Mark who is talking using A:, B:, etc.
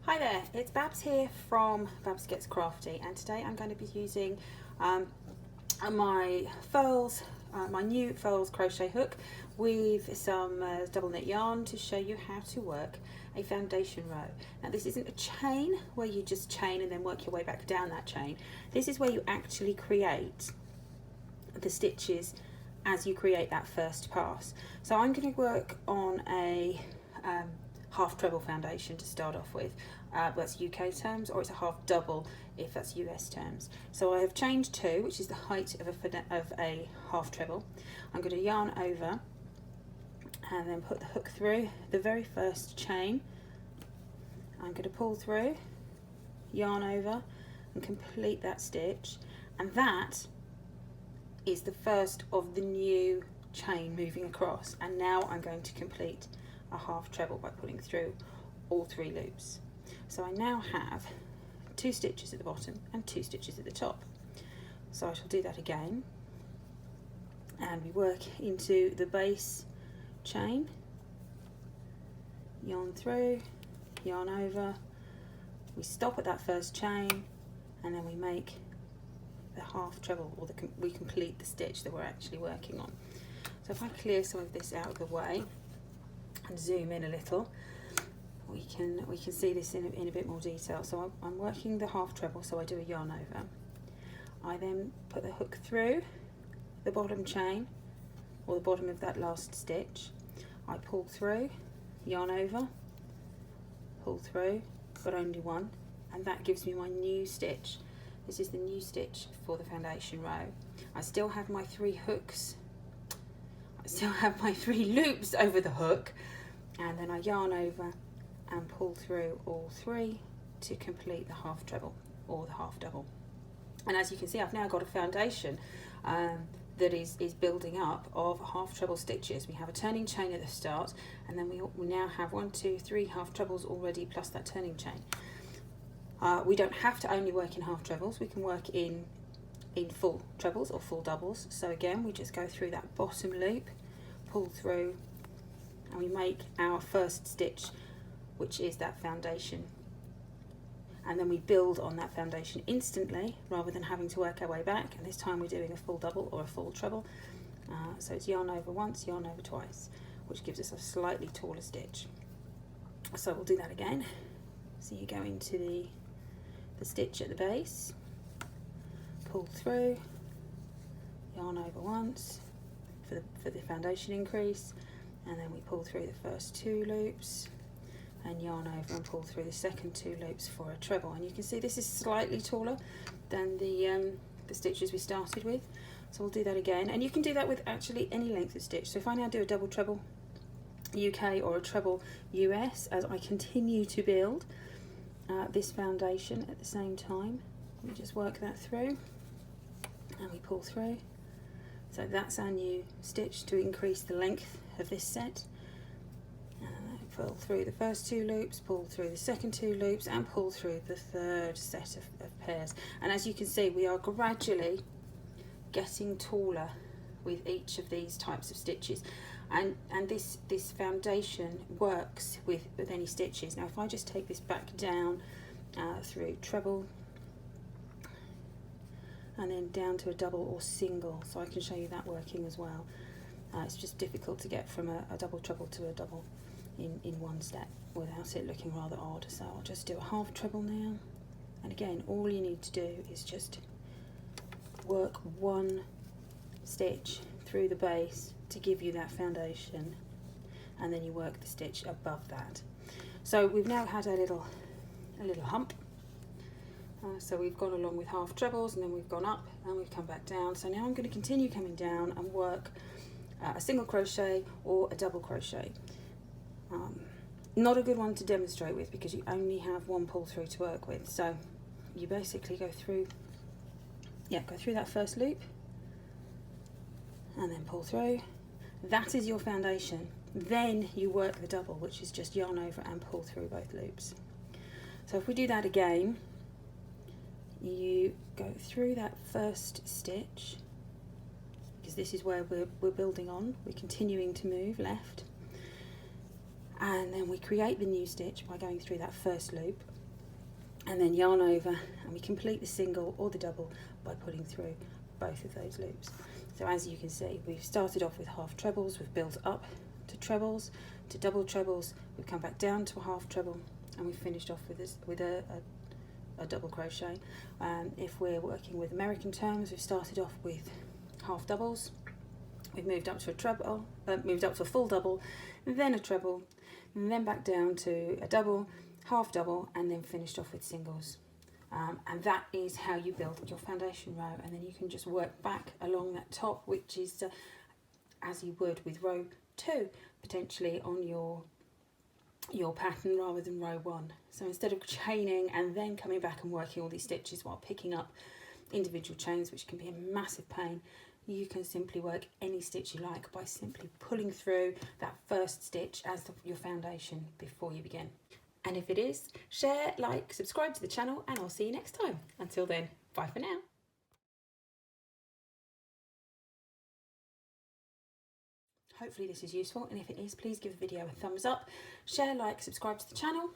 A: Hi there, it's Babs here from Babs Gets Crafty, and today I'm going to be using my furls, my new furls crochet hook with some double knit yarn to show you how to work a foundation row. Now this isn't a chain where you just chain and then work your way back down that chain. This is where you actually create the stitches as you create that first pass. So I'm going to work on a half treble foundation to start off with. That's UK terms, or it's a half double if that's US terms. So I have chained 2, which is the height of a half treble. I'm going to yarn over and then put the hook through the very first chain. I'm going to pull through, yarn over and complete that stitch, and that is the first of the new chain moving across. And now I'm going to complete a half treble by pulling through all 3 loops. So I now have 2 stitches at the bottom and 2 stitches at the top. So I shall do that again, and we work into the base chain, yarn through, yarn over, we stop at that first chain, and then we make the half treble, or we complete the stitch that we're actually working on. So if I clear some of this out of the way and zoom in a little, we can see this in a bit more detail. So I'm working the half treble, so I do a yarn over. I then put the hook through the bottom chain, or the bottom of that last stitch. I pull through, yarn over, pull through, but only one, and that gives me my new stitch. This is the new stitch for the foundation row. I still have my 3 hooks, I still have my 3 loops over the hook, and then I yarn over and pull through all 3 to complete the half treble or the half double. And as you can see, I've now got a foundation that is building up of half treble stitches. We have a turning chain at the start, and then we now have 1, 2, 3 half trebles already plus that turning chain. We don't have to only work in half trebles, we can work in full trebles or full doubles. So again, we just go through that bottom loop, pull through, and we make our first stitch, which is that foundation, and then we build on that foundation instantly rather than having to work our way back, and this time we're doing a full double or a full treble. So it's yarn over once, yarn over twice, which gives us a slightly taller stitch. So we'll do that again. So you go into the stitch at the base, pull through, yarn over once for the foundation increase, and then we pull through the first 2 loops and yarn over and pull through the second 2 loops for a treble. And you can see this is slightly taller than the stitches we started with. So we'll do that again, and you can do that with actually any length of stitch. So if I now do a double treble UK or a treble US as I continue to build this foundation at the same time, we just work that through and we pull through. So that's our new stitch to increase the length of this set. Pull through the first 2 loops, pull through the second 2 loops, and pull through the third set of pairs. And as you can see, we are gradually getting taller with each of these types of stitches, and this foundation works with any stitches. Now if I just take this back down through treble and then down to a double or single, so I can show you that working as well. It's just difficult to get from a double treble to a double in one step without it looking rather odd. So I'll just do a half treble now, and again all you need to do is just work 1 stitch through the base to give you that foundation, and then you work the stitch above that. So we've now had a little hump. So we've gone along with half trebles, and then we've gone up and we've come back down. So now I'm going to continue coming down and work a single crochet or a double crochet. Not a good one to demonstrate with because you only have 1 pull through to work with. So you basically go through that first loop and then pull through. That is your foundation. Then you work the double, which is just yarn over and pull through both loops. So if we do that again, you go through that first stitch, because this is where we're building on, we're continuing to move left, and then we create the new stitch by going through that first loop, and then yarn over, and we complete the single or the double by pulling through both of those loops. So as you can see, we've started off with half trebles, we've built up to trebles, to double trebles, we've come back down to a half treble, and we've finished off with a double crochet. If we're working with American terms, we've started off with half doubles, we've moved up to a treble, moved up to a full double, then a treble, and then back down to a double, half double, and then finished off with singles. And that is how you build your foundation row, and then you can just work back along that top, which is as you would with row 2 potentially on your pattern rather than row 1. So instead of chaining and then coming back and working all these stitches while picking up individual chains, which can be a massive pain, you can simply work any stitch you like by simply pulling through that first stitch as your foundation before you begin. And if it is, share, like, subscribe to the channel, and I'll see you next time. Until then, bye for now. Hopefully this is useful, and if it is, please give the video a thumbs up, share, like, subscribe to the channel.